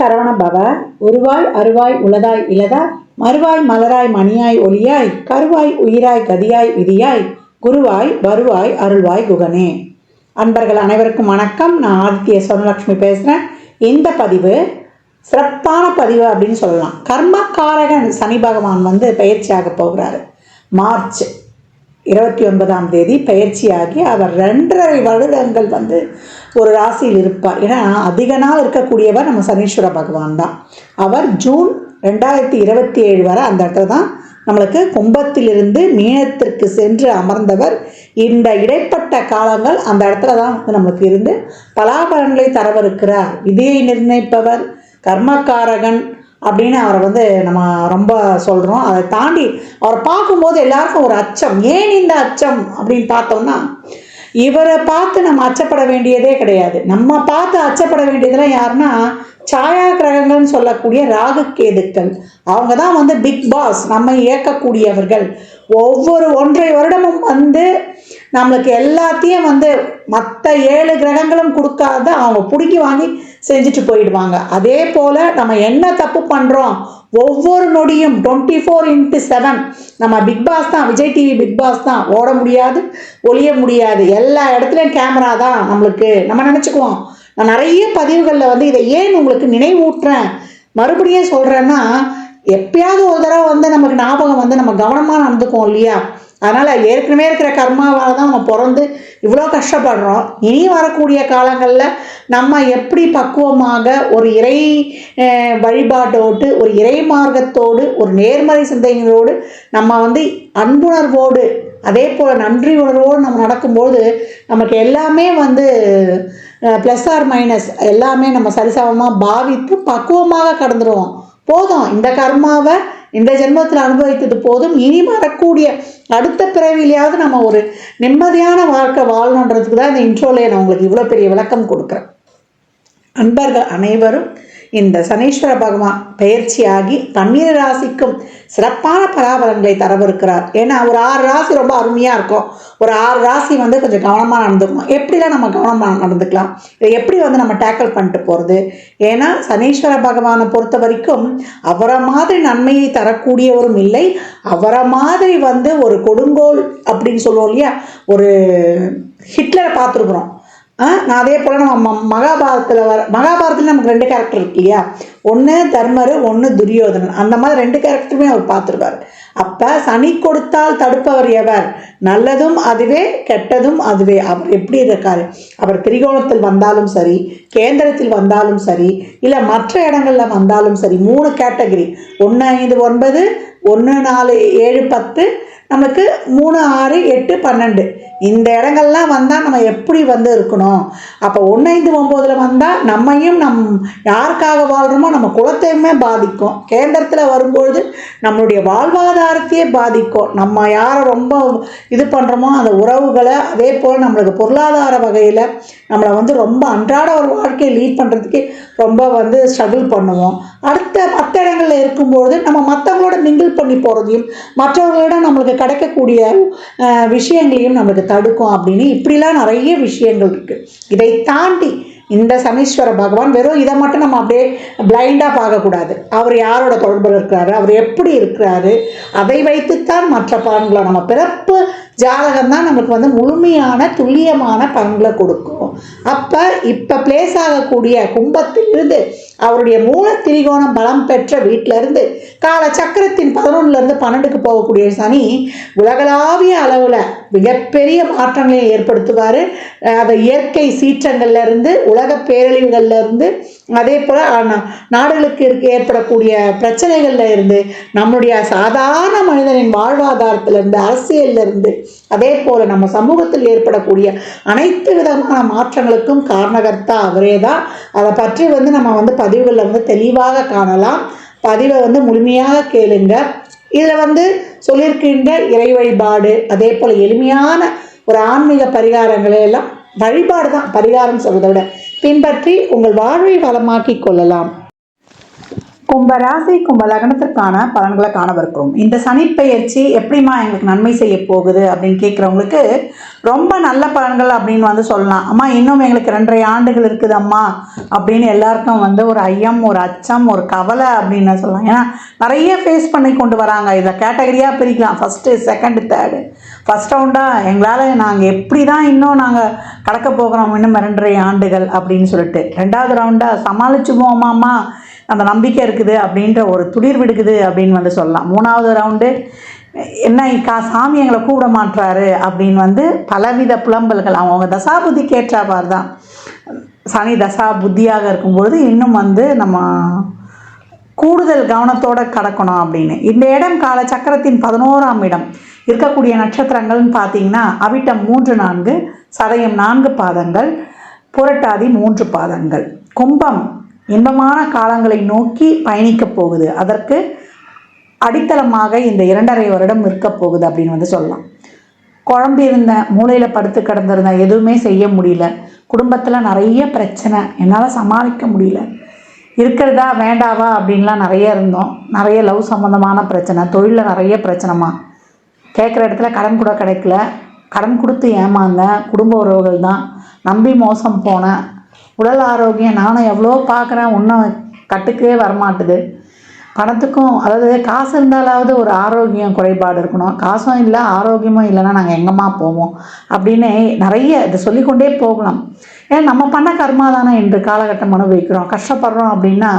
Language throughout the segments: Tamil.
சரவண பவ. உருவாய் அருவாய் உளதாய் இலதாய் மறுவாய் மலராய் மணியாய் ஒளியாய் கருவாய் உயிராய் கதியாய் விதியாய் குருவாய் வருவாய் அருள்வாய் குகனே. அன்பர்கள் அனைவருக்கும் வணக்கம். நான் ஆதித்ய சொர்ணலட்சுமி பேசுகிறேன். இந்த பதிவு சிறப்பான பதிவு அப்படின்னு சொல்லலாம். கர்மக்காரகன் சனி பகவான் பயிற்சியாக போகிறாரு. மார்ச் 29 பயிற்சியாகி அவர் 2.5 வருடங்கள் ஒரு ராசியில் இருப்பார். ஏன்னா அதிக நாள் இருக்கக்கூடியவர் நம்ம சனீஸ்வர பகவான் தான். அவர் ஜூன் 2027 வரை அந்த இடத்துல தான் நம்மளுக்கு கும்பத்திலிருந்து மீனத்திற்கு சென்று அமர்ந்தவர். இந்த இடைப்பட்ட காலங்கள் அந்த இடத்துல தான் நம்மளுக்கு இருந்து பலாபலன்களை தரவிருக்கிறார். விதியை நிர்ணயிப்பவர், கர்மக்காரகன் அப்படின்னு அவரை நம்ம ரொம்ப சொல்கிறோம். அதை தாண்டி அவரை பார்க்கும்போது எல்லாருக்கும் ஒரு அச்சம். ஏன் இந்த அச்சம் அப்படின்னு பார்த்தோம்னா, இவரை பார்த்து நம்ம அச்சப்பட வேண்டியதே கிடையாது. நம்ம பார்த்து அச்சப்பட வேண்டியதெல்லாம் யாருன்னா சாயா கிரகங்கள்னு சொல்லக்கூடிய ராகு கேதுக்கள். அவங்க தான் பிக் பாஸ், நம்ம இயக்கக்கூடியவர்கள். ஒவ்வொரு 1.5 வருடமும் நம்மளுக்கு எல்லாத்தையும் மற்ற 7 கிரகங்களும் கொடுக்காத அவங்க பிடிக்கி வாங்கி செஞ்சுட்டு போயிடுவாங்க. அதே போல் நம்ம என்ன தப்பு பண்ணுறோம், ஒவ்வொரு நொடியும் 24x7 நம்ம பிக் பாஸ் தான். விஜய் டிவி பிக் பாஸ் தான். ஓட முடியாது, ஒளிய முடியாது, எல்லா இடத்துலையும் கேமரா தான் நம்மளுக்கு. நம்ம நினச்சிக்குவோம். நான் நிறைய பதிவுகளில் இதை ஏன் உங்களுக்கு நினைவூட்டுறேன், மறுபடியும் சொல்கிறேன்னா, எப்பயாவது ஒரு தடவை நமக்கு ஞாபகம் நம்ம கவனமாக நடந்துக்குவோம் இல்லையா? அதனால் ஏற்கனவே இருக்கிற கர்மாவால் தான் நம்ம பிறந்து இவ்வளோ கஷ்டப்படுறோம். இனி வரக்கூடிய காலங்களில் நம்ம எப்படி பக்குவமாக ஒரு இறை வழிபாட்டோடு, ஒரு இறை மார்க்கத்தோடு, ஒரு நேர்மறை சிந்தனைகளோடு, நம்ம அன்புணர்வோடு, அதே போல் நன்றி உணர்வோடு நம்ம நடக்கும்போது நமக்கு எல்லாமே ப்ளஸ் ஆர் மைனஸ் எல்லாமே நம்ம சரிசமமாக பாவித்து பக்குவமாக கடந்துடுவோம். போதும், இந்த கர்மாவை இந்த ஜென்மத்தில் அனுபவித்தது போதும். இனி வரக்கூடிய அடுத்த பிறவிலையாவது நம்ம ஒரு நிம்மதியான வாழ்க்கை வாழணுன்றதுக்கு தான் இந்த இன்ட்ரோலே நான் உங்களுக்கு இவ்வளோ பெரிய விளக்கம் கொடுக்குறேன். அன்பர்கள் அனைவரும் இந்த சனீஸ்வர பகவான் பயிற்சியாகி 12 ராசிக்கும் சிறப்பான பலாபலன்களை தரவிருக்கிறார். ஏன்னா ஒரு 6 ராசி ரொம்ப அருமையாக இருக்கும். ஒரு 6 ராசி கொஞ்சம் கவனமாக நடந்துக்கணும். எப்படிலாம் நம்ம கவனமாக நடந்துக்கலாம், இதை எப்படி நம்ம டேக்கிள் பண்ணிட்டு போகிறது? ஏன்னா சனீஸ்வர பகவானை பொறுத்த வரைக்கும் அவரை மாதிரி நன்மையை தரக்கூடியவரும் இல்லை. அவரை மாதிரி ஒரு கொடுங்கோல் அப்படின்னு சொல்லுவோம் இல்லையா, ஒரு ஹிட்லரை பார்த்துருக்குறோம். நான் அதே போல் நம்ம மகாபாரதத்தில் நமக்கு 2 கேரக்டர் இருக்கு இல்லையா, ஒன்று தர்மர், ஒன்று துரியோதனன். அந்த மாதிரி 2 கேரக்டருமே அவர் பார்த்துருவார். அப்போ சனி கொடுத்தால் தடுப்பவர் எவர்? நல்லதும் அதுவே, கெட்டதும் அதுவே. அவர் எப்படி இருக்காரு? அவர் திரிகோணத்தில் வந்தாலும் சரி, கேந்திரத்தில் வந்தாலும் சரி, இல்லை மற்ற இடங்களில் வந்தாலும் சரி, 3 கேட்டகரி, 1 5 9, 1 4 7 10, நமக்கு 3 6 8 12 இந்த இடங்கள்லாம் வந்தால் நம்ம எப்படி இருக்கணும்? அப்போ 1 5 9 வந்தால் நம்மையும் யாருக்காக வாழ்கிறோமோ நம்ம குலத்தையுமே பாதிக்கும். கேந்திரத்தில் வரும்பொழுது நம்மளுடைய வாழ்வாதாரத்தையே பாதிக்கும். நம்ம யாரை ரொம்ப இது பண்ணுறோமோ அந்த உறவுகளை, அதே போல் நம்மளுக்கு பொருளாதார வகையில் நம்மளை ரொம்ப அன்றாட ஒரு வாழ்க்கையை லீட் பண்ணுறதுக்கு ரொம்ப ஸ்ட்ரகிள் பண்ணுவோம். அடுத்த மற்ற இடங்களில் இருக்கும்பொழுது நம்ம மற்றவங்களோட மிங்கிள் பண்ணி போகிறதையும் மற்றவங்களோட நம்மளுக்கு கிடைக்கக்கூடிய விஷயங்களையும் நம்மளுக்கு தடுக்கும். அப்படின்னு இப்படிலாம் நிறைய விஷயங்கள் இருக்குது. இதை தாண்டி இந்த சனீஸ்வர பகவான் வெறும் இதை மட்டும் நம்ம அப்படியே பிளைண்டாக பார்க்கக்கூடாது. அவர் யாரோட தொடர்பில் இருக்கிறாரு, அவர் எப்படி இருக்கிறாரு, அதை வைத்துத்தான் மற்ற பலன்களை, நம்ம பிறப்பு ஜாதகம் தான் நமக்கு முழுமையான துல்லியமான பலன்களை கொடுக்கும். அப்போ இப்போ பிளேஸ் ஆகக்கூடிய கும்பத்திலிருந்து அவருடைய மூல திரிகோணம் பலம் பெற்ற வீட்டிலிருந்து கால சக்கரத்தின் 11லேருந்து 12க்கு போகக்கூடிய சனி உலகளாவிய அளவில் மிகப்பெரிய மாற்றங்களை ஏற்படுத்துவார். அதை இயற்கை சீற்றங்கள்லேருந்து, உலக பேரழிவுகள்லேருந்து, அதே போல் நாடுகளுக்கு ஏற்படக்கூடிய பிரச்சனைகள்ல இருந்து, நம்முடைய சாதாரண மனிதனின் வாழ்வாதாரத்திலிருந்து, அரசியலிருந்து, அதே போல் நம்ம சமூகத்தில் ஏற்படக்கூடிய அனைத்து விதமான மாற்றங்களுக்கும் காரணகர்த்தா அவரே தான். அதை பற்றி நம்ம பதிவுகளில் தெளிவாக காணலாம். பதிவை முழுமையாக கேளுங்க. இதில் சொல்லியிருக்கின்ற இறை வழிபாடு, அதே போல் எளிமையான ஒரு ஆன்மீக பரிகாரங்களை எல்லாம், வழிபாடு தான் பரிகாரம் சொல்வதை விட, பின்பற்றி உங்கள் வாழ்வை வளமாக்கி கொள்ளலாம். கும்பராசி கும்ப லக்னத்திற்கான பலன்களை காணவிருக்கிறோம். இந்த சனிப்பெயர்ச்சி எப்படிமா எங்களுக்கு நன்மை செய்ய போகுது அப்படின்னு கேட்குறவங்களுக்கு ரொம்ப நல்ல பலன்கள் அப்படின்னு வந்து சொல்லலாம். அம்மா இன்னும் எங்களுக்கு 2.5 ஆண்டுகள் இருக்குது அம்மா அப்படின்னு எல்லாருக்கும் வந்து ஒரு ஐயம், ஒரு அச்சம், ஒரு கவலை அப்படின்னு சொல்லலாம். ஏன்னா நிறைய ஃபேஸ் பண்ணி கொண்டு வராங்க. இதை கேட்டகரியாக பிரிக்கலாம். First, second, third. ஃபஸ்ட் ரவுண்டாக எங்களால் நாங்கள் எப்படி தான் இன்னும் நாங்கள் கடக்க போகிறோம் இன்னும் 2.5 ஆண்டுகள் அப்படின்னு சொல்லிட்டு, 2வது ரவுண்டாக சமாளிச்சுவோமாம்மா அந்த நம்பிக்கை இருக்குது அப்படின்ற ஒரு துளிர் விடுக்குது அப்படின்னு வந்து சொல்லலாம். 3வது ரவுண்டு என்ன சாமி எங்களை கூப்பிட மாட்டுறாரு அப்படின்னு வந்து பலவித புலம்பல்கள். அவங்க தசா புத்திக்கு ஏற்றாப்பார் தான். சனி தசா புத்தியாக இருக்கும்பொழுது இன்னும் வந்து நம்ம கூடுதல் கவனத்தோடு கடக்கணும் அப்படின்னு. இந்த இடம் கால சக்கரத்தின் 11ஆம் இடம். இருக்கக்கூடிய நட்சத்திரங்கள்னு பார்த்தீங்கன்னா அவிட்டம் 3, 4, சதயம் 4 பாதங்கள், புரட்டாதி 3 பாதங்கள். கும்பம் இன்பமான காலங்களை நோக்கி பயணிக்கப் போகுது. அதற்கு அடித்தளமாக இந்த 2.5 வருடம் இருக்க போகுது அப்படின்னு வந்து சொல்லலாம். குழம்பு இருந்த மூளையில் படுத்து கிடந்திருந்த எதுவுமே செய்ய முடியல. குடும்பத்தில் நிறைய பிரச்சனை, என்னால் சமாளிக்க முடியல, இருக்கிறதா வேண்டாவா அப்படின்லாம் நிறைய இருந்தோம். நிறைய லவ் சம்மந்தமான பிரச்சனை, தொழிலில் நிறைய பிரச்சனைமா, கேட்குற இடத்துல கடன் கூட கிடைக்கல, கடன் கொடுத்து ஏமாந்தேன், குடும்ப உறவுகள் தான் நம்பி மோசம் போனேன், உடல் ஆரோக்கியம் நானும் எவ்வளோ பார்க்குறேன், ஒன்றும் கட்டுக்கே வரமாட்டுது. பணத்துக்கும், அதாவது காசு இருந்தாலாவது ஒரு ஆரோக்கியம் குறைபாடு இருக்கணும், காசும் இல்லை ஆரோக்கியமும் இல்லைன்னா நாங்கள் எங்கேம்மா போவோம் அப்படின்னு நிறைய இதை சொல்லிக்கொண்டே போகலாம். ஏன்னா நம்ம பண்ண கர்மா தானே இன்று காலகட்டம் அனுபவிக்கிறோம். கஷ்டப்படுறோம் அப்படின்னா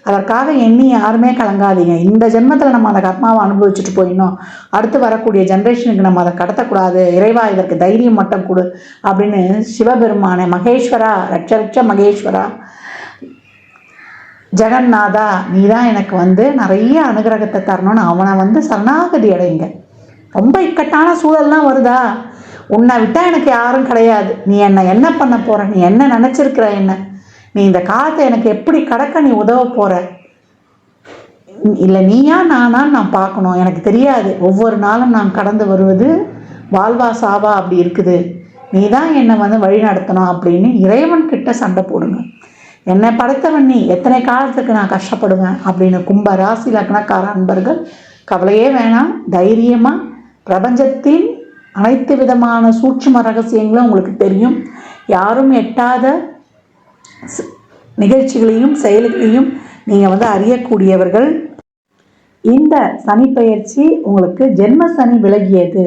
அதற்காக எண்ணி யாருமே கலங்காதீங்க. இந்த ஜென்மத்தில் நம்ம அந்த கர்மாவை அனுபவிச்சுட்டு போயிடணும், அடுத்து வரக்கூடிய ஜென்ரேஷனுக்கு நம்ம அதை கடத்தக்கூடாது, இறைவா இதற்கு தைரியம் மட்டும் கொடு அப்படின்னு சிவபெருமானே, மகேஸ்வரா, லட்ச மகேஸ்வரா, ஜெகநாதா நீ தான் எனக்கு வந்து நிறைய அனுகிரகத்தை தரணும்னு அவனை வந்து சரணாகதி அடைங்க. ரொம்ப இக்கட்டான சூழல்லாம் வருதா, உன்னை விட்டால் எனக்கு யாரும் கிடையாது, நீ என்னை என்ன பண்ண போகிற, நீ என்ன நினச்சிருக்கிற, என்ன நீ இந்த காலத்தை எனக்கு எப்படி கடக்க நீ உதவ போகிற, இல்லை நீயா நானான்னு நான் பார்க்கணும், எனக்கு தெரியாது, ஒவ்வொரு நாளும் நான் கடந்து வருவது வாழ்வா சாவா அப்படி இருக்குது, நீ தான் என்னை வந்து வழி நடத்தணும் அப்படின்னு இறைவன்கிட்ட சண்டை போடுங்க. என்னை படைத்தவன் நீ, எத்தனை காலத்துக்கு நான் கஷ்டப்படுவேன் அப்படின்னு கும்ப ராசி லக்னக்கார அன்பர்கள் கவலையே வேணாம். தைரியமாக பிரபஞ்சத்தின் அனைத்து விதமான சூட்சும ரகசியங்களும் உங்களுக்கு தெரியும். யாரும் எட்டாத நிகழ்ச்சிகளையும் செயல்களையும் நீங்கள் வந்து அறியக்கூடியவர்கள். இந்த சனிப்பெயர்ச்சி உங்களுக்கு ஜென்ம சனி விலகியது.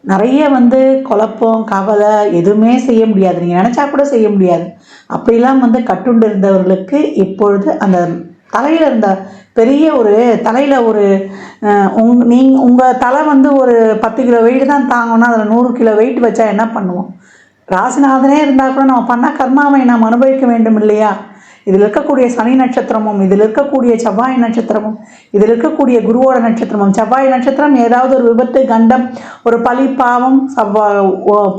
நிறைய வந்து குழப்பம், கவலை எதுவுமே செய்ய முடியாது, நீங்கள் நினச்சா கூட செய்ய முடியாது. அப்படிலாம் வந்து கட்டுண்டு இருந்தவர்களுக்கு இப்பொழுது அந்த தலையில் இருந்த பெரிய ஒரு தலையில் ஒரு உங்கள் தலை வந்து ஒரு 10 கிலோ வெயிட் தான் தாங்கணும், அதில் 100 கிலோ வெயிட் வச்சா என்ன பண்ணுவோம்? ராசிநாதனே இருந்தால் கூட நம்ம பண்ண கர்மாவை நாம் அனுபவிக்க வேண்டும் இல்லையா? இதில் இருக்கக்கூடிய சனி நட்சத்திரமும், இதில் இருக்கக்கூடிய செவ்வாய் நட்சத்திரமும், இதில் இருக்கக்கூடிய குருவோட நட்சத்திரமும், செவ்வாய் நட்சத்திரம் ஏதாவது ஒரு விபத்து, கண்டம், ஒரு பழி, பாவம்,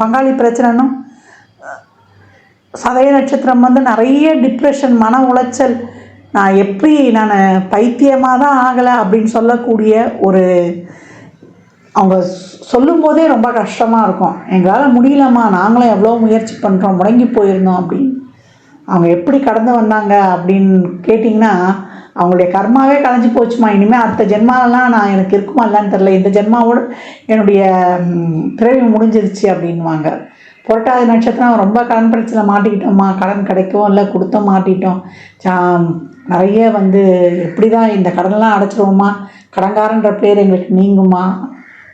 பங்காளி பிரச்சனைனும், சதய நட்சத்திரம் வந்து நிறைய டிப்ரெஷன், மன உளைச்சல், நான் பைத்தியமாக தான் ஆகலை அப்படின்னு சொல்லக்கூடிய ஒரு, அவங்க சொல்லும்போதே ரொம்ப கஷ்டமாக இருக்கும். எங்களால் முடியலம்மா, நாங்களும் எவ்வளோ முயற்சி பண்ணுறோம், முடங்கி போயிருந்தோம் அப்படின்னு. அவங்க எப்படி கடந்து வந்தாங்க அப்படின்னு கேட்டிங்கன்னா அவங்களுடைய கர்மாவே கலைஞ்சி போச்சுமா, இனிமேல் அடுத்த ஜென்மாலெலாம் நான் எனக்கு இருக்குமா இல்லைன்னு தெரில, இந்த ஜென்மாவோடு என்னுடைய பிறவி முடிஞ்சிருச்சு அப்படின்வாங்க. புரட்டாதி நட்சத்திரம் ரொம்ப கடன் பிரச்சனை மாட்டிக்கிட்டோம்மா, கடன் கிடைக்கவும் இல்லை, கொடுத்த மாட்டிட்டோம், நிறைய வந்து எப்படி தான் இந்த கடனெலாம் அடைச்சிருவோமா, கடன்காரன்ற பேர் எங்களுக்கு நீங்குமா,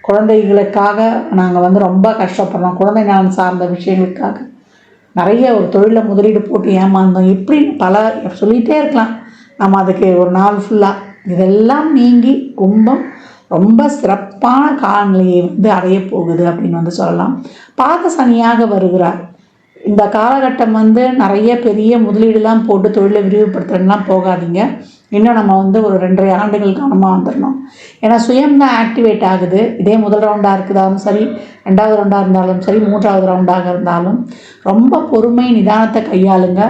குழந்தைகளுக்காக நாங்கள் வந்து ரொம்ப கஷ்டப்படுறோம், குழந்தை நலன் சார்ந்த விஷயங்களுக்காக நிறைய ஒரு தொழிலில் முதலீடு போட்டு ஏமாந்தோம், இப்படின்னு பல சொல்லிகிட்டே இருக்கலாம் நம்ம. அதுக்கு ஒரு நாள் ஃபுல்லாக இதெல்லாம் நீங்கி கும்பம் ரொம்ப சிறப்பான காலநிலையை வந்து அடைய போகுது அப்படின்னு வந்து சொல்லலாம். பாத சனியாக வருகிறார். இந்த காலகட்டம் வந்து நிறைய பெரிய முதலீடுலாம் போட்டு தொழிலை விரிவுபடுத்துறதுலாம் போகாதீங்க. இன்னும் நம்ம வந்து ஒரு 2.5 ஆண்டுகள் கவனமாக வந்துடணும். ஏன்னா சுயம்தான் ஆக்டிவேட் ஆகுது. இதே முதல் ரவுண்டாக இருக்குதாலும் சரி, 2வது ரவுண்டாக இருந்தாலும் சரி, 3வது ரவுண்டாக இருந்தாலும் ரொம்ப பொறுமை நிதானத்தை கையாளுங்க.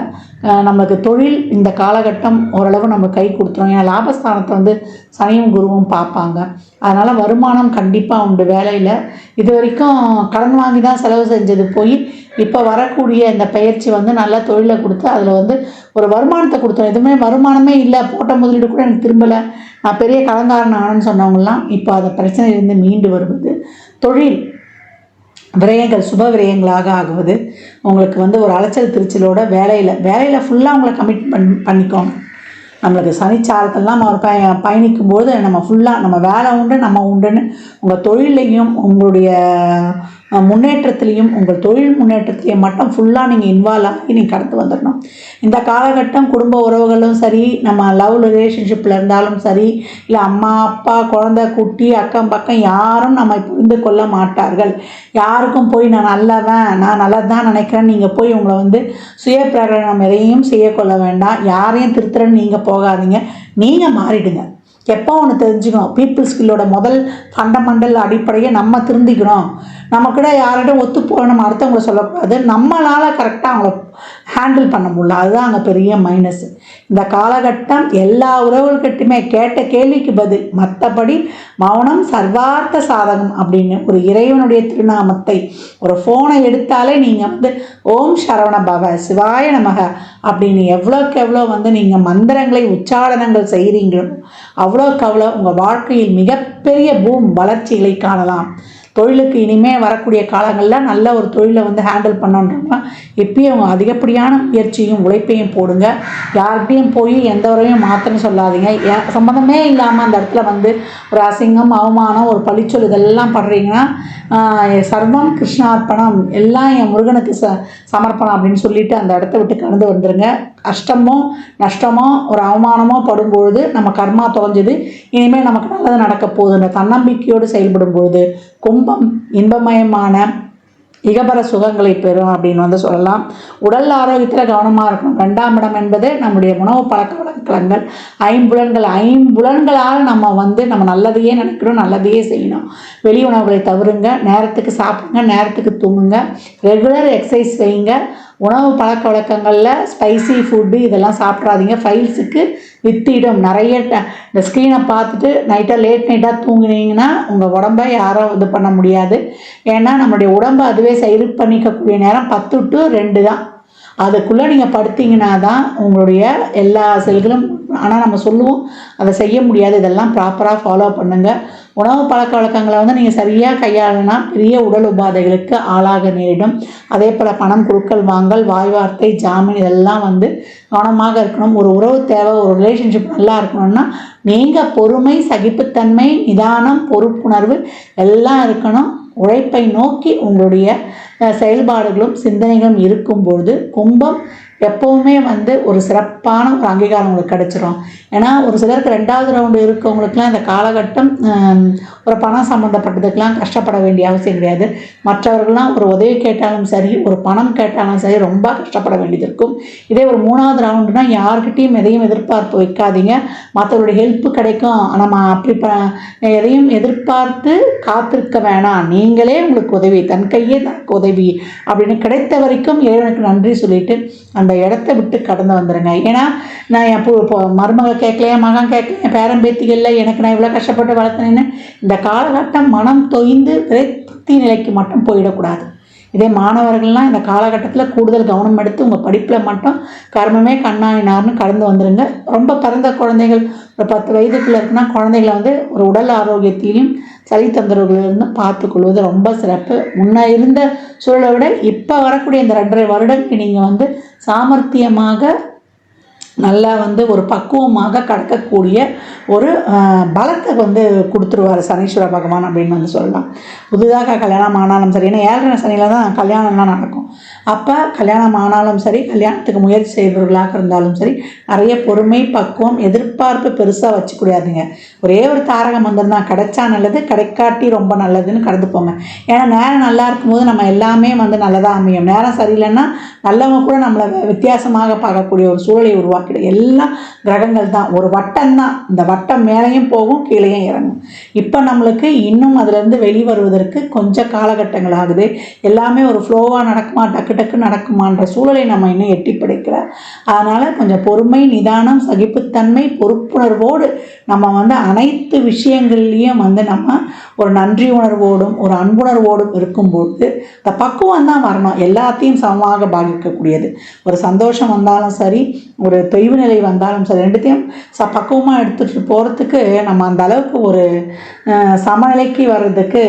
நமக்கு தொழில் இந்த காலகட்டம் ஓரளவு நம்ம கை கொடுத்துரும். ஏன்னா லாபஸ்தானத்தை வந்து சனியும் குருவும் பார்ப்பாங்க. அதனால் வருமானம் கண்டிப்பாக உண்டு. வேலையில் இது வரைக்கும் கடன் வாங்கி தான் செலவு செஞ்சது போய் இப்போ வரக்கூடிய இந்த பயிற்சி வந்து நல்ல தொழிலை கொடுத்து அதில் வந்து ஒரு வருமானத்தை கொடுத்தோம். எதுவுமே வருமானமே இல்லை, போட்ட முதலீடு கூட எனக்கு திரும்பலை, நான் பெரிய கடன்காரன் ஆனேன்னு சொன்னவங்கலாம் இப்போ அந்த பிரச்சனையிலிருந்து மீண்டு வருவது, தொழில் விரயங்கள் சுப விரயங்களாக ஆகுவது, உங்களுக்கு வந்து ஒரு அலைச்சல் திருச்சலோட வேலையில் ஃபுல்லாக உங்களை கமிட் பண்ணிக்கோங்க. நம்மளுக்கு சனிச்சாரத்தெல்லாம் நம்ம பயணிக்கும்போது நம்ம ஃபுல்லாக நம்ம வேலை உண்டு நம்ம உண்டுன்னு உங்கள் தொழிலையும் உங்களுடைய முன்னேற்றத்துலேயும் உங்கள் தொழில் முன்னேற்றத்துலேயும் மட்டும் ஃபுல்லாக நீங்கள் இன்வால்வ் ஆகி நீங்கள் கடந்து வந்துடணும். இந்த காலகட்டம் குடும்ப உறவுகளும் சரி, நம்ம லவ் ரிலேஷன்ஷிப்பில் இருந்தாலும் சரி, இல்லை அம்மா அப்பா குழந்தை குட்டி அக்கம் பக்கம் யாரும் நம்ம புரிந்து கொள்ள மாட்டார்கள். யாருக்கும் போய் நான் நல்லவன் நான் நல்லது தான் நினைக்கிறேன் நீங்கள் போய் உங்களை வந்து சுய பிரகடனம் எதையும் செய்யக்கொள்ள வேண்டாம். யாரையும் திருத்துறன்னு நீங்கள் போகாதீங்க, நீங்கள் மாறிடுங்க. எப்போ ஒன்று தெரிஞ்சுக்கணும், பீப்புள் ஸ்கில்லோட முதல் ஃபண்டமெண்டல் அடிப்படையை நம்ம திருந்திக்கணும். நம்மக்கிட்ட யார்கிட்டும் ஒத்து போய் நம்ம அடுத்தவங்களை சொல்லக்கூடாது, நம்மளால் கரெக்டாக அவங்கள ஹேண்டில் பண்ண முடியல, அதுதான் அங்கே பெரிய மைனஸ். இந்த காலகட்டம் எல்லா உறவுகள்கிட்டையுமே கேட்ட கேள்விக்கு பதில், மற்றபடி மௌனம் சர்வார்த்த சாதகம் அப்படின்னு ஒரு இறைவனுடைய திருநாமத்தை ஒரு ஃபோனை எடுத்தாலே நீங்கள் வந்து ஓம் சரவண பவ சிவாய நமக அப்படின்னு எவ்வளோக்கு எவ்வளோ வந்து நீங்கள் மந்திரங்களை உச்சாரணங்கள் செய்கிறீங்களோ அவ்வளோக்கு அவ்வளோ உங்கள் வாழ்க்கையில் மிகப்பெரிய வளர்ச்சிகளை காணலாம். தொழிலுக்கு இனிமேல் வரக்கூடிய காலங்களில் நல்ல ஒரு தொழிலை வந்து ஹேண்டில் பண்ணோன்றவங்க எப்பயும் அவங்க அதிகப்படியான முயற்சியும் உழைப்பையும் போடுங்க. யார்கிட்டையும் போய் எந்த உரையும் மாற்றன்னு சொல்லாதீங்க. சம்மந்தமே இல்லாமல் அந்த இடத்துல வந்து ஒரு அசிங்கம் அவமானம் ஒரு பழிச்சொல் இதெல்லாம் படுறீங்கன்னா சர்வம் கிருஷ்ணார்ப்பணம், எல்லாம் என் முருகனுக்கு சமர்ப்பணம் அப்படின்னு சொல்லிட்டு அந்த இடத்த விட்டு கடந்து வந்துடுங்க. கஷ்டமோ நஷ்டமோ ஒரு அவமானமோ படும்பொழுது நம்ம கர்மா தொலைஞ்சது, இனிமேல் நமக்கு நல்லது நடக்க போகுதுன்ற தன்னம்பிக்கையோடு செயல்படும் பொழுது கும்பம் இன்பமயமான இகபர சுகங்களை பெறும் அப்படின்னு வந்து சொல்லலாம். உடல் ஆரோக்கியத்தில் கவனமாக இருக்கணும். 2ஆம் இடம் என்பது நம்முடைய உணவு பழக்க வழக்கங்கள், ஐம்புலன்களால் நம்ம வந்து நம்ம நல்லதையே நினைக்கணும், நல்லதையே செய்யணும். வெளி உணவுகளை தவிருங்க, நேரத்துக்கு சாப்பிடுங்க, நேரத்துக்கு தூங்குங்க, ரெகுலர் எக்ஸசைஸ் வைங்க. உணவு பழக்க வழக்கங்களில் ஸ்பைசி ஃபுட்டு இதெல்லாம் சாப்பிட்றாதீங்க. ஃபைல்ஸுக்கு வித்திடும். நிறைய இந்த ஸ்க்ரீனை பார்த்துட்டு லேட் நைட்டாக தூங்கினீங்கன்னா உங்கள் உடம்பை யாரும் இது பண்ண முடியாது. ஏன்னா நம்மளுடைய உடம்பை அதுவே சரி பண்ணிக்கக்கூடிய நேரம் 10 to 2 தான். அதுக்குள்ளே நீங்கள் படுத்திங்கன்னா தான் உங்களுடைய எல்லா செல்களும், ஆனால் நம்ம சொல்லுவோம் அதை செய்ய முடியாது. இதெல்லாம் ப்ராப்பராக ஃபாலோ பண்ணுங்கள். உணவு பழக்க வழக்கங்களை வந்து நீங்கள் சரியாக கையாளுனா பெரிய உடல் உபாதைகளுக்கு ஆளாக நேரிடும். அதே போல் பணம் கொடுக்கல் வாங்கல், வாய் வார்த்தை, ஜாமீன் இதெல்லாம் வந்து கவனமாக இருக்கணும். ஒரு உறவு தேவை, ஒரு ரிலேஷன்ஷிப் நல்லா இருக்கணும்னா நீங்கள் பொறுமை, சகிப்புத்தன்மை, நிதானம், பொறுப்புணர்வு எல்லாம் இருக்கணும். உழைப்பை நோக்கி உங்களுடைய செயல்பாடுகளும் சிந்தனைகளும் இருக்கும்பொழுது கும்பம் எப்போவுமே வந்து ஒரு சிறப்பான ஒரு அங்கீகாரம் உங்களுக்கு கிடச்சிரும். ஏன்னா ஒரு சிலருக்கு 2வது ரவுண்டு இருக்கவங்களுக்குலாம் இந்த காலகட்டம் ஒரு பணம் சம்மந்தப்பட்டதுக்கெலாம் கஷ்டப்பட வேண்டிய அவசியம் கிடையாது. மற்றவர்கள்லாம் ஒரு உதவி கேட்டாலும் சரி, ஒரு பணம் கேட்டாலும் சரி ரொம்ப கஷ்டப்பட வேண்டியது இருக்கும். இதே ஒரு 3வது ரவுண்டுனா யார்கிட்டையும் எதையும் எதிர்பார்ப்பு வைக்காதீங்க. மற்றவருடைய ஹெல்ப்பு கிடைக்கும், நம்ம அப்படி எதையும் எதிர்பார்த்து காத்திருக்க வேணாம். நீங்களே உங்களுக்கு உதவி, தன் கையே தனக்கு உதவி அப்படின்னு கிடைத்த வரைக்கும் இறைவனுக்கு நன்றி சொல்லிட்டு அந்த இடத்த விட்டு கடந்து வந்துடுங்க. ஏன்னா நான் இப்போ மருமக கேட்கலையா, மகன் கேட்கலையா, பேரன் பேத்திகள்ல எனக்கு நான் இவ்வளோ கஷ்டப்பட்டு வளர்த்தேன்னு இந்த காலகட்டம் மனம் தொய்ந்து விரக்தி நிலைக்கு மட்டும் போயிடக்கூடாது. இதே மாணவர்கள்லாம் இந்த காலகட்டத்தில் கூடுதல் கவனம் எடுத்து உங்கள் படிப்பில் மட்டும் கர்மமே கண்ணாயினார்னு கடந்து வந்துடுங்க. ரொம்ப பிறந்த குழந்தைகள் ஒரு 10 வயதுக்குள்ளே இருக்குன்னா குழந்தைகளை வந்து ஒரு உடல் ஆரோக்கியத்திலையும் சளி தொந்தரவுகளிலிருந்து பார்த்துக்கொள்வது ரொம்ப சிறப்பு. முன்ன இருந்த சூழலை விட இப்போ வரக்கூடிய இந்த 2.5 வருடத்துக்கு நீங்கள் வந்து சாமர்த்தியமாக நல்லா வந்து ஒரு பக்குவமாக கடக்கக்கூடிய ஒரு பலத்தை வந்து கொடுத்துருவார் சனீஸ்வர பகவான் அப்படின்னு வந்து சொல்லலாம். புதுதாக கல்யாணம் ஆனாலும் சரி, ஏன்னா 7.5 சனியில் தான் கல்யாணம்லாம் நடக்கும். அப்போ கல்யாணம் ஆனாலும் சரி, கல்யாணத்துக்கு முயற்சி செய்பவர்களாக இருந்தாலும் சரி, நிறைய பொறுமை, பக்குவம், எதிர்பார்ப்பு பெருசாக வச்சுக்கூடாதுங்க. ஒரே ஒரு தாரக மந்திரம் தான், கிடைச்சா நல்லது, கிடைக்காட்டி ரொம்ப நல்லதுன்னு கடந்து போங்க. ஏன்னா நேரம் நல்லா இருக்கும்போது நம்ம எல்லாமே வந்து நல்லதாக அமையும். நேரம் சரியில்லைன்னா நல்லவங்க கூட நம்மளை வித்தியாசமாக பார்க்கக்கூடிய ஒரு சூழலை உருவாக்கிடும். எல்லாம் கிரகங்கள் தான், ஒரு வட்டம் தான். இந்த வட்டம் மேலேயும் போகும், கீழேயும் இறங்கும். இப்போ நம்மளுக்கு இன்னும் அதுலேருந்து வெளிவருவதற்கு கொஞ்சம் காலகட்டங்கள் ஆகுது. எல்லாமே ஒரு ஃப்ளோவாக நடக்கும். நடக்குமா, டக்கு டக்கு நடக்குமான்ற சூழலை நம்ம இன்னும் எட்டி பிடிக்கல. அதனால் கொஞ்சம் பொறுமை, நிதானம், சகிப்புத்தன்மை, பொறுப்புணர்வோடு நம்ம வந்து அனைத்து விஷயங்கள்லேயும் வந்து நம்ம ஒரு நன்றி உணர்வோடும் ஒரு அன்புணர்வோடும் இருக்கும்போது இந்த பக்குவம் தான் வரணும். எல்லாத்தையும் சமமாக பாதிக்கக்கூடியது. ஒரு சந்தோஷம் வந்தாலும் சரி, ஒரு தொய்வு நிலை வந்தாலும் சரி, ரெண்டுத்தையும் பக்குவமாக எடுத்துகிட்டு போகிறதுக்கு நம்ம அந்த அளவுக்கு ஒரு சமநிலைக்கு வர்றதுக்கு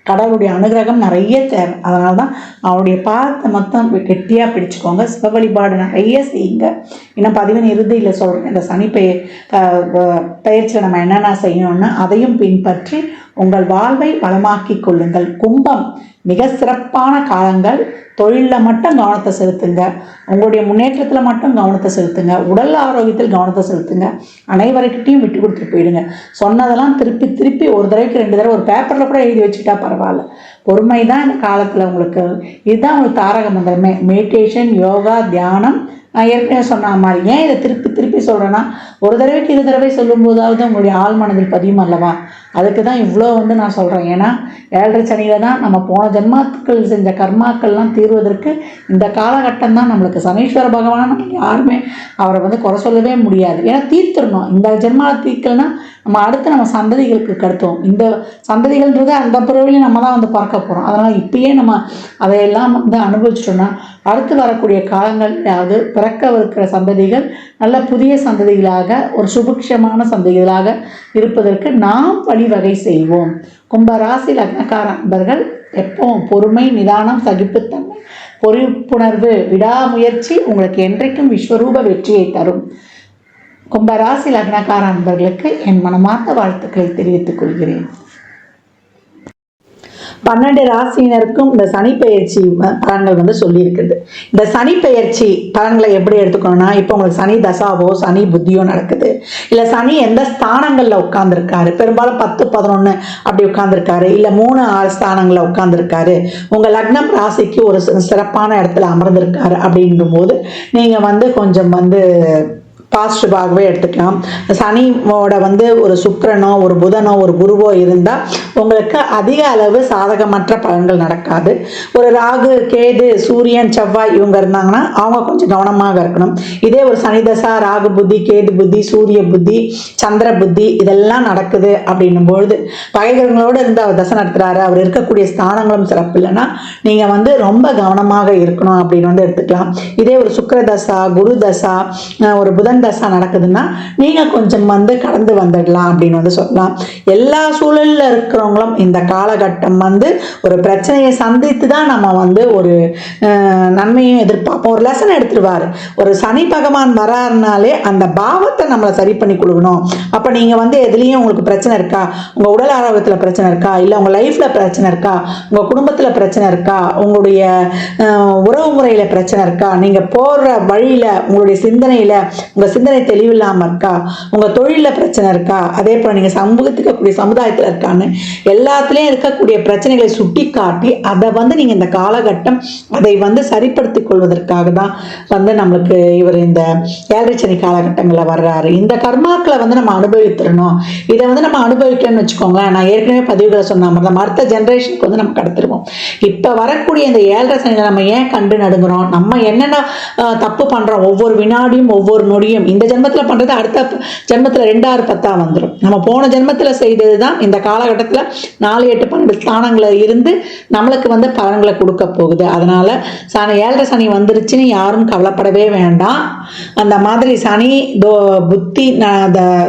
கடவுளுடைய அனுகிரகம் நிறைய தேவை. அதனால தான் அவருடைய பாதத்தை மொத்தம் கெட்டியாக பிடிச்சிக்கோங்க. சிவ வழிபாடு நிறைய செய்யுங்க. இன்னும் 15 இறுதியில் சொல்கிறேன், இந்த சனி பயிற்சியில் நம்ம என்னென்ன செய்யணும்னு அதையும் பின்பற்றி உங்கள் வாழ்வை வளமாக்கி கொள்ளுங்கள். கும்பம் மிக சிறப்பான காலங்கள். தொழிலில் மட்டும் கவனத்தை செலுத்துங்க. உங்களுடைய முன்னேற்றத்தில் மட்டும் கவனத்தை செலுத்துங்க. உடல் ஆரோக்கியத்தில் கவனத்தை செலுத்துங்க. அனைவருக்கிட்டையும் விட்டு கொடுத்துட்டு போயிடுங்க. சொன்னதெல்லாம் திருப்பி திருப்பி ஒரு தடவைக்கு 2 தடவை ஒரு பேப்பரில் கூட எழுதி வச்சுக்கிட்டா பரவாயில்ல. பொறுமை தான் இந்த காலத்தில் உங்களுக்கு இதுதான் உங்களுக்கு தாரக மந்திரமே. மெடிடேஷன், யோகா, தியானம். நான் ஏற்கனவே சொன்ன மாதிரி ஏன் இதை திருப்பி திருப்பி சொல்கிறேன்னா, ஒரு தடவைக்கு 2 தடவை சொல்லும்போதாவது உங்களுடைய ஆள் மனதில் பதியும் அல்லவா. அதுக்கு தான் இவ்வளோ வந்து நான் சொல்கிறேன். ஏன்னா 7.5 சனியில் தான் நம்ம போன ஜென்மாக்கள் செஞ்ச கர்மாக்கள்லாம் தீர்வதற்கு இந்த காலகட்டம் தான் நம்மளுக்கு. சனீஸ்வர பகவான் நம்ம யாருமே அவரை வந்து குறை சொல்லவே முடியாது. ஏன்னா தீர்த்துடணும். இந்த ஜென்மாவை தீர்க்கலைன்னா நம்ம அடுத்து நம்ம சந்ததிகளுக்கு கடத்துவோம். இந்த சந்ததிகள்ன்றது அந்த பிறவிலையும் நம்ம தான் வந்து பார்க்க போகிறோம். அதனால் இப்பயே நம்ம அதையெல்லாம் வந்து அனுபவிச்சிட்டோம்னா அடுத்து வரக்கூடிய காலங்களாவது பிறக்கவிருக்கிற சந்ததிகள் நல்ல புதிய சந்ததிகளாக, ஒரு சுபிக்ஷமான சந்ததிகளாக இருப்பதற்கு நாம் வழிவகை செய்வோம். கும்பராசி லக்னக்கார அன்பர்கள் எப்பவும் பொறுமை, நிதானம், சகிப்புத்தன்மை, பொறுப்புணர்வு, விடாமுயற்சி உங்களுக்கு என்றைக்கும் விஸ்வரூப வெற்றியை தரும். கும்பராசி லக்னக்கார அன்பர்களுக்கு என் மனமார்ந்த வாழ்த்துக்களை தெரிவித்துக் கொள்கிறேன். 12 ராசியினருக்கும் இந்த சனி பெயர்ச்சி பலன்கள் வந்து சொல்லியிருக்குது. இந்த சனி பெயர்ச்சி பலன்களை எப்படி எடுத்துக்கணும்னா, இப்போ உங்களுக்கு சனி தசாவோ சனி புத்தியோ நடக்குது, இல்லை சனி எந்த ஸ்தானங்களில் உட்கார்ந்துருக்காரு, பெரும்பாலும் 10, 11 அப்படி உட்கார்ந்துருக்காரு, இல்லை 3, 6 ஸ்தானங்களில் உட்கார்ந்துருக்காரு, உங்கள் லக்னம் ராசிக்கு ஒரு சிறப்பான இடத்துல அமர்ந்திருக்காரு அப்படின்னும் போது நீங்கள் வந்து கொஞ்சம் வந்து பாசிட்டிவாகவே எடுத்துக்கலாம். சனியோட வந்து ஒரு சுக்கிரனோ ஒரு புதனோ ஒரு குருவோ இருந்தால் உங்களுக்கு அதிக அளவு சாதகமற்ற பலன்கள் நடக்காது. ஒரு ராகு, கேது, சூரியன், செவ்வாய் இவங்க இருந்தாங்கன்னா அவங்க கொஞ்சம் கவனமாக இருக்கணும். இதே ஒரு சனி தசா, ராகு புத்தி, கேது புத்தி, சூரிய புத்தி, சந்திர புத்தி இதெல்லாம் நடக்குது அப்படின்னும் பொழுது பகைகளோடு இருந்து அவர் தசை நடத்துகிறாரு, அவர் இருக்கக்கூடிய ஸ்தானங்களும் சிறப்பு இல்லைன்னா நீங்கள் வந்து ரொம்ப கவனமாக இருக்கணும் அப்படின்னு வந்து எடுத்துக்கலாம். இதே ஒரு சுக்கிர தசா, குரு தசா, ஒரு புதன் தசா நடக்குதுன்னா நீங்க கொஞ்சம் வந்து கடந்து வந்துடலாம் அப்படின்னு வந்து சொல்லலாம். எல்லா சூழல்ல இருக்கிறவங்களும் இந்த காலகட்டம் வந்து ஒரு பிரச்சனையை சந்தித்து தான் நம்ம வந்து ஒரு நன்மையும் எதிர்பார்ப்போம். ஒரு லெசன் எடுத்துருவாரு. ஒரு சனி பகவான் வராருனாலே அந்த பாவத்தை நம்மளை சரி பண்ணி கொடுக்கணும். அப்ப நீங்க வந்து எதுலேயும் உங்களுக்கு பிரச்சனை இருக்கா, உங்க உடல் ஆரோக்கியத்துல பிரச்சனை இருக்கா, இல்லை உங்க லைஃப்ல பிரச்சனை இருக்கா, உங்க குடும்பத்துல பிரச்சனை இருக்கா, உங்களுடைய உறவு முறையில பிரச்சனை இருக்கா, நீங்க போற வழியில உங்களுடைய சிந்தனையில உங்க சிந்தனை தெளிவில்லாம இருக்கா, உங்க தொழில பிரச்சனை இருக்கா, அதே போல நீங்க சமூகத்துக்கு சமுதாயத்தில் இருக்கான்னு எல்லாத்துலயும் இருக்கக்கூடிய பிரச்சனைகளை சுட்டி காட்டி அதை வந்து நீங்க இந்த காலகட்டம் அதை வந்து சரிப்படுத்திக் கொள்வதற்காக தான் வந்து நம்மளுக்கு இவர் இந்த 7.5 சனி காலகட்டங்களில் வர்றாரு. இந்த கர்மாக்களை வந்து நம்ம அனுபவித்துடணும். இதை வந்து நம்ம அனுபவிக்கணும்னு வச்சுக்கோங்களேன், நான் ஏற்கனவே பதிவுகளை சொன்ன மாதிரி நம்ம அடுத்த ஜென்ரேஷனுக்கு வந்து நம்ம கடத்திருவோம். இப்ப வரக்கூடிய இந்த 7.5 சனியில நம்ம ஏன் கண்டு நடுங்குறோம், நம்ம என்னென்ன தப்பு பண்றோம், ஒவ்வொரு வினாடியும் ஒவ்வொரு நொடியும் இந்த ஜென்மத்துல பண்றது அடுத்த ஜென்மத்துல 2, 6, 10 வந்துடும். நம்ம போன ஜென்மத்துல செய்தது தான் இந்த காலகட்டத்துல 4, 8, 12 ஸ்தானங்களை இருந்து நம்மளுக்கு வந்து பலன்களை கொடுக்க போகுது. அதனால 7.5 சனி வந்துருச்சுன்னு யாரும் கவலைப்படவே வேண்டாம். அந்த மாதிரி சனி புத்தி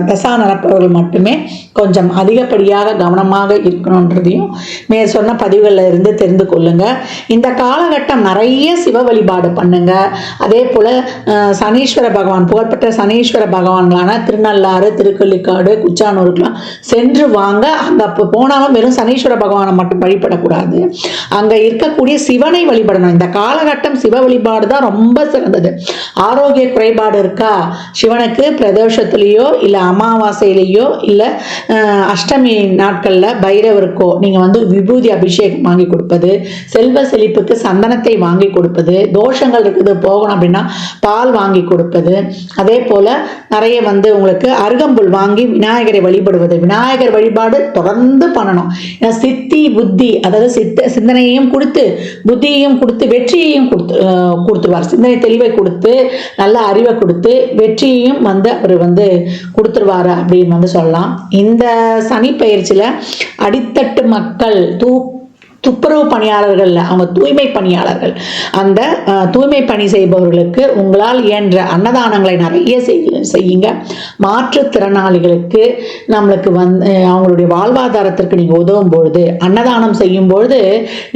தசா நடப்பவர்கள் மட்டுமே கொஞ்சம் அதிகப்படியாக கவனமாக இருக்கணுன்றதையும் மேற் சொன்ன பதிவுகளில் இருந்து தெரிந்து கொள்ளுங்க. இந்த காலகட்டம் நிறைய சிவ வழிபாடு பண்ணுங்க. அதே போல சனீஸ்வர பகவான், புகழ்பெற்ற சனீஸ்வர பகவான்களான திருநள்ளாறு, திருக்கள்ளிக்காடு, குச்சானூருக்கெல்லாம் சென்று வாங்க. அங்கே போனாலும் வெறும் சனீஸ்வர பகவானை மட்டும் வழிபடக்கூடாது, அங்கே இருக்கக்கூடிய சிவனை வழிபடணும். இந்த காலகட்டம் சிவ வழிபாடு தான் ரொம்ப சிறந்தது. ஆரோக்கிய குறைபாடு இருக்கா, சிவனுக்கு பிரதோஷத்திலேயோ இல்லை அமாவாசையிலேயோ இல்லை அஷ்டமி நாட்களில் பைரவருக்கோ நீங்கள் வந்து விபூதி அபிஷேகம் வாங்கி கொடுப்பது, செல்வ செழிப்புக்கு சந்தனத்தை வாங்கி கொடுப்பது, தோஷங்கள் இருக்குது போகணும் அப்படின்னா பால் வாங்கி கொடுப்பது, அதே போல் நிறைய வந்து உங்களுக்கு அருகம்புல் வாங்கி விநாயகரை வழிபடுவது. விநாயகர் வழிபாடு தொடர்ந்து பண்ணணும். ஏன்னா சித்தி புத்தி, அதாவது சிந்தனையையும் கொடுத்து புத்தியையும் கொடுத்து வெற்றியையும் கொடுத்துருவார். சிந்தனை தெளிவை கொடுத்து நல்ல அறிவை கொடுத்து வெற்றியையும் வந்து அவர் வந்து கொடுத்துருவாரு அப்படின்னு வந்து சொல்லலாம். இந்த சனி பயிற்சியில் அடித்தட்டு மக்கள் துப்புரவு பணியாளர்கள், அவங்க தூய்மை பணியாளர்கள், அந்த தூய்மை பணி செய்பவர்களுக்கு உங்களால் இயன்ற அன்னதானங்களை நிறைய செய்யுங்க. மாற்றுத்திறனாளிகளுக்கு நம்மளுக்கு வந்து அவங்களுடைய வாழ்வாதாரத்திற்கு நீங்கள் உதவும் பொழுது, அன்னதானம் செய்யும் பொழுது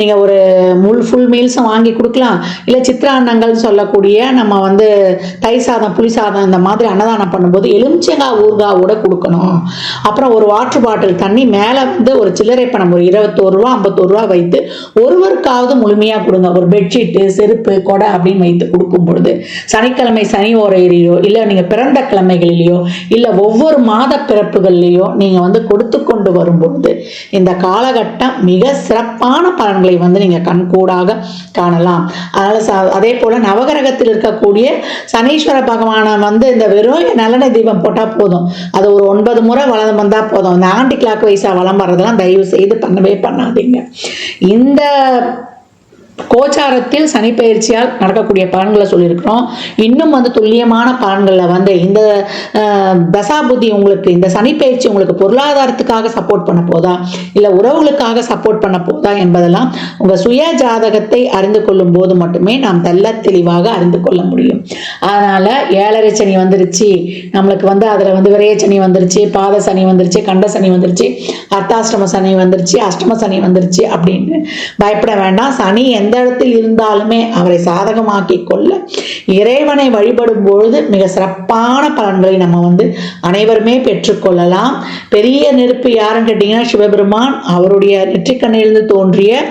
நீங்கள் ஒரு ஃபுல் மீல்ஸும் வாங்கி கொடுக்கலாம். இல்லை சித்திரான்னங்கள் சொல்லக்கூடிய நம்ம வந்து தயிர் சாதம் புளி சாதம் இந்த மாதிரி அன்னதானம் பண்ணும்போது எலுமிச்சங்காய் ஊறுகாவோட கொடுக்கணும். அப்புறம் ஒரு வாட்டர் பாட்டில் தண்ணி மேலே வந்து ஒரு சில்லறை பணம் ஒரு 21 ரூபா 51 ரூபா வைத்து ஒருவருக்காவது முழுமையா கொடுங்க. ஒரு பெட்ஷீட்டு செருப்பு கொடை அப்படின்னு வைத்து கொடுக்கும் பொழுது சனிக்கிழமை சனி ஓரையிலையோ இல்லை நீங்க பிறந்த கிழமைகளிலேயோ இல்லை ஒவ்வொரு மாத பிறப்புகள்லையோ நீங்க வந்து கொடுத்து கொண்டு வரும்பொழுது இந்த காலகட்டம் மிக சிறப்பான பலன்களை வந்து நீங்க கண்கூடாக காணலாம். அதனால அதே போல நவகிரகத்தில் இருக்கக்கூடிய சனீஸ்வர பகவானை வந்து இந்த வெறும் நல்லெண்ணெய் தீபம் போட்டா போதும், அது ஒரு 9 முறை வளம் வந்தா போதும். இந்த ஆண்டி கிளாக் வைஸா வளம் வர்றதெல்லாம் தயவு செய்து பண்ணவே பண்ணாதீங்க. இந்த கோச்சாரத்தில் சனி பயிற்சியால் நடக்கக்கூடிய பலன்களை சொல்லியிருக்கிறோம். இன்னும் வந்து துல்லியமான பலன்களில் வந்து இந்த தசாபுத்தி உங்களுக்கு இந்த சனி பயிற்சி உங்களுக்கு பொருளாதாரத்துக்காக சப்போர்ட் பண்ண போதா இல்லை உறவுகளுக்காக சப்போர்ட் பண்ண போதா என்பதெல்லாம் உங்கள் சுய ஜாதகத்தை அறிந்து கொள்ளும் போது மட்டுமே நாம் தெல்ல தெளிவாக அறிந்து கொள்ள முடியும். அதனால 7.5 சனி வந்துருச்சு, நம்மளுக்கு வந்து அதில் வந்து விரைய சனி வந்துருச்சு, பாத சனி வந்துருச்சு, கண்ட சனி வந்துருச்சு, அர்த்தாஷ்டம சனி வந்துருச்சு, அஷ்டம சனி வந்துருச்சு அப்படின்னு பயப்பட வேண்டாம். சனி எந்த இடத்தில் இருந்தாலுமே அவரை சாதகமாக்கி கொள்ள இறைவனை வழிபடும் பொழுது மிக சிறப்பான பலன்களை நம்ம வந்து அனைவருமே பெற்றுக்கொள்ளலாம். பெரிய நெருப்பு யாருன்னு கேட்டீங்கன்னா சிவபெருமான். அவருடைய நெற்றிக்கண்ணிலிருந்து தோன்றிய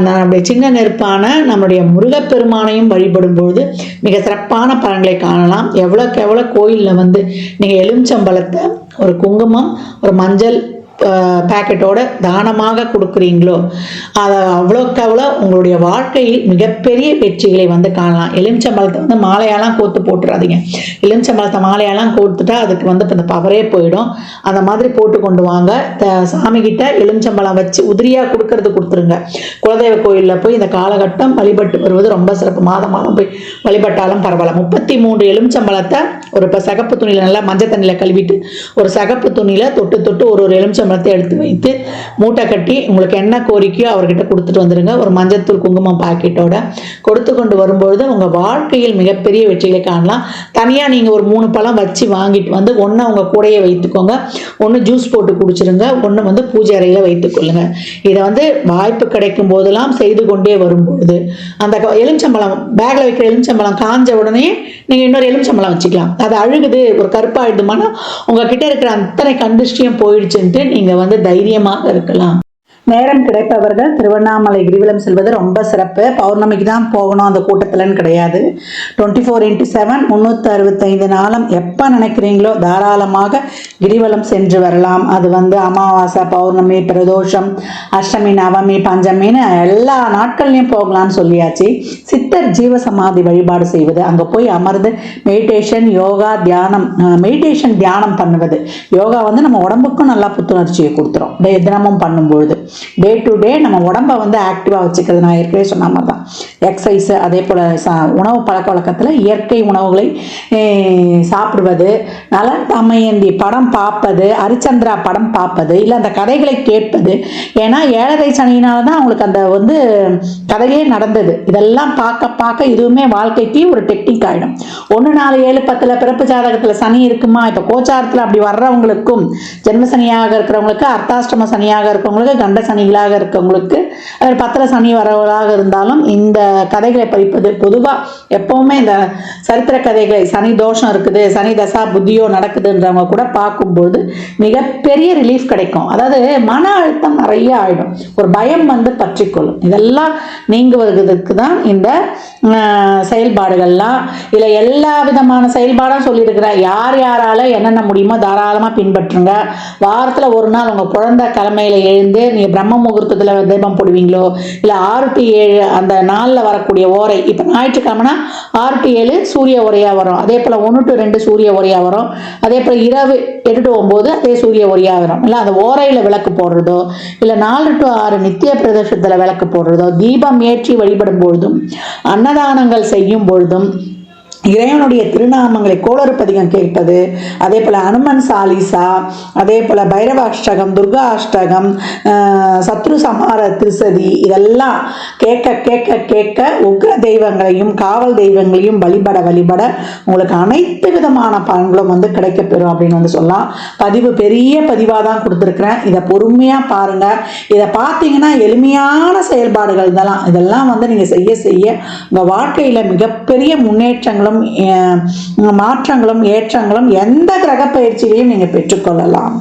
நம்முடைய சின்ன நெருப்பான நம்முடைய முருகப்பெருமானையும் வழிபடும் பொழுது மிக சிறப்பான பலன்களை காணலாம். எவ்வளோக்கு எவ்வளோ கோயிலில் வந்து நீங்கள் எலுமிச்சம்பழத்தை ஒரு குங்குமம் ஒரு மஞ்சள் பேக்கெட்டோட தானமாக கொடுக்குறீங்களோ அதை அவ்வளோக்கு அவ்வளோ உங்களுடைய வாழ்க்கையில் மிகப்பெரிய வெற்றிகளை வந்து காணலாம். எலுமிச்சம்பழத்தை வந்து மாலையெல்லாம் கோத்து போட்டுறாதீங்க. எலுமிச்சம்பழத்தை மாலையெல்லாம் கோத்துட்டா அதுக்கு வந்து இந்த பவரே போயிடும். அந்த மாதிரி போட்டு கொண்டு வாங்க. சாமி கிட்ட எலுமிச்சம்பழம் வச்சு உதிரியா கொடுக்கறது கொடுத்துருங்க. குலதெய்வ கோயிலில் போய் இந்த காலகட்டம் வழிபட்டு வருவது ரொம்ப சிறப்பு. மாதம் போய் வழிபட்டாலும் பரவாயில்ல. 33 எலுமிச்சம்பழத்தை ஒரு சகப்பு துணியில் நல்லா மஞ்சள் தண்ணியில் கழுவிட்டு ஒரு சகப்பு துணியில் தொட்டு ஒரு எலுமிச்சம்பழத்தை எடுத்து வைத்து மூட்டை கட்டி உங்களுக்கு என்ன கோரிக்கையோ அவர்கிட்ட கொடுத்துட்டு வந்துருங்க. ஒரு மஞ்சத்தூள் குங்குமம் பாக்கெட்டோட கொடுத்து கொண்டு வரும்பொழுது உங்கள் வாழ்க்கையில் மிகப்பெரிய வெற்றிகளை காணலாம். தனியாக நீங்கள் ஒரு 3 பழம் வச்சு வாங்கிட்டு வந்து ஒன்று உங்க கூடையே வைத்துக்கோங்க, ஒன்று ஜூஸ் போட்டு குடிச்சிருங்க, ஒன்று வந்து பூஜை அறையில் வைத்துக்கொள்ளுங்க. இதை வந்து வாய்ப்பு கிடைக்கும் போதெல்லாம் செய்து கொண்டே வரும்பொழுது அந்த எலுமிச்சம்பழம் பேக்கில் வைக்கிற எலுமிச்சம்பழம் காஞ்ச உடனே நீங்கள் இன்னொரு எலுமிச்சம்பழம் வச்சுக்கலாம். அது அழுகுது ஒரு கருப்பாயிடுமானா உங்ககிட்ட இருக்கிற அத்தனை கண்டிஷ்டியும் போயிடுச்சுன்ட்டு நீங்கள் வந்து தைரியமாக இருக்கலாம். நேரம் கிடைப்பவர்கள் திருவண்ணாமலை கிரிவலம் செல்வது ரொம்ப சிறப்பு. பௌர்ணமிக்கு தான் போகணும் அந்த கூட்டத்தில்னு கிடையாது. 24x7 365 நாளும் எப்போ நினைக்கிறீங்களோ தாராளமாக கிரிவலம் சென்று வரலாம். அது வந்து அமாவாசை பௌர்ணமி பிரதோஷம் அஷ்டமி நவமி பஞ்சமின்னு எல்லா நாட்கள்லையும் போகலான்னு சொல்லியாச்சு. சித்தர் ஜீவசமாதி வழிபாடு செய்வது, அங்கே போய் அமர்ந்து மெடிடேஷன் யோகா தியானம் தியானம் பண்ணுவது. யோகா வந்து நம்ம உடம்புக்கும் நல்லா புத்துணர்ச்சியை கொடுத்துரும் தினமும் பண்ணும்பொழுது. டே டு டே நம்ம உடம்பை வந்து ஆக்டிவாக வச்சுக்கிறது. நான் ஏற்கனவே சொன்ன மாதிரி தான் எக்ஸசைஸு, அதே போல் உணவு பழக்க வழக்கத்தில் இயற்கை உணவுகளை சாப்பிடுவது, நலன் தமயந்தி படம் பார்ப்பது, ஹரிச்சந்திரா படம் பார்ப்பது, இல்லை அந்த கதைகளை கேட்பது. ஏன்னா 7.5 சனியினால தான் அவங்களுக்கு அந்த வந்து கதையே நடந்தது. இதெல்லாம் பார்க்க இதுவுமே வாழ்க்கைக்கு ஒரு டெக்னிக் ஆகிடும். 1 4 7 10 பிறப்பு ஜாதகத்தில் சனி இருக்குமா, இப்போ கோச்சாரத்தில் அப்படி வர்றவங்களுக்கும் ஜென்ம சனியாக இருக்கிறவங்களுக்கு அர்த்தாஷ்டம சனியாக இருக்கிறவங்களுக்கு கண்ட சனிகளாக இருக்கவங்களுக்கு, பத்திர சனி வரவர்களாக இருந்தாலும் இந்த கதைகளை படிப்பது பொதுவாக எப்பவுமே இந்த சரித்திர கதைகளை, சனி தோஷம் இருக்குது, சனி தசா புத்தியோ நடக்குதுன்றவங்க கூட பார்க்கும்போது மிகப்பெரிய ரிலீஃப் கிடைக்கும். அதாவது மன அழுத்தம் நிறைய ஆயிடும், ஒரு பயம் வந்து பற்றிக்கொள்ளும். இதெல்லாம் நீங்குவதற்கு தான் இந்த செயல்பாடுகள்லாம். இதில் எல்லா விதமான செயல்பாடும் சொல்லியிருக்கிறேன். யார் யாரால என்னென்ன முடியுமோ தாராளமாக பின்பற்றுங்க. வாரத்தில் ஒரு நாள் உங்கள் குழந்தை கிழமையில எழுந்து நீங்கள் பிரம்ம முகூர்த்தத்தில் தீபம் போடுவீங்களோ, இல்லை 6 to 7 அந்த நாளில் வரக்கூடிய ஓரை, இப்போ ஞாயிற்றுக்கிழமைனா 6 to 7 சூரிய ஓரையாக வரும், அதே போல் 1 to 2 சூரிய ஓரையாக வரும், அதே போல் இரவு 8 to 9 அதே சூரிய ஓரையாக வரும். இல்லை அந்த ஓரையில் விளக்கு போடுறதோ, இல்லை 4 to 6 நித்திய பிரதேசத்தில் விளக்கு போடுறதோ, தீபம் ஏற்றி வழிபடும் பொழுதும், அன்னதானங்கள் செய்யும் பொழுதும், இறைவனுடைய திருநாமங்களை கோளறுப்பதிகம் கேட்பது, அதே போல் அனுமன் சாலிசா, அதே போல் பைரவ அஷ்டகம், துர்கா அஷ்டகம், சத்ரு சமார திருசதி, இதெல்லாம் கேட்க கேட்க கேட்க உக்ர தெய்வங்களையும் காவல் தெய்வங்களையும் வழிபட வழிபட உங்களுக்கு அனைத்து விதமான பலன்களும் வந்து கிடைக்கப்பெறும் அப்படின்னு வந்து சொல்லலாம். பதிவு பெரிய பதிவாக தான் கொடுத்துருக்குறேன். இதை பொறுமையாக பாருங்கள். இதை பார்த்தீங்கன்னா எளிமையான செயல்பாடுகள் இதெல்லாம் வந்து நீங்கள் செய்ய செய்ய உங்கள் வாழ்க்கையில் மிகப்பெரிய முன்னேற்றங்களும் மாற்றங்களும் ஏற்றங்களும் எந்த கிரக பயிற்சியிலையும் நீங்கள் பெற்றுக்கொள்ளலாம்.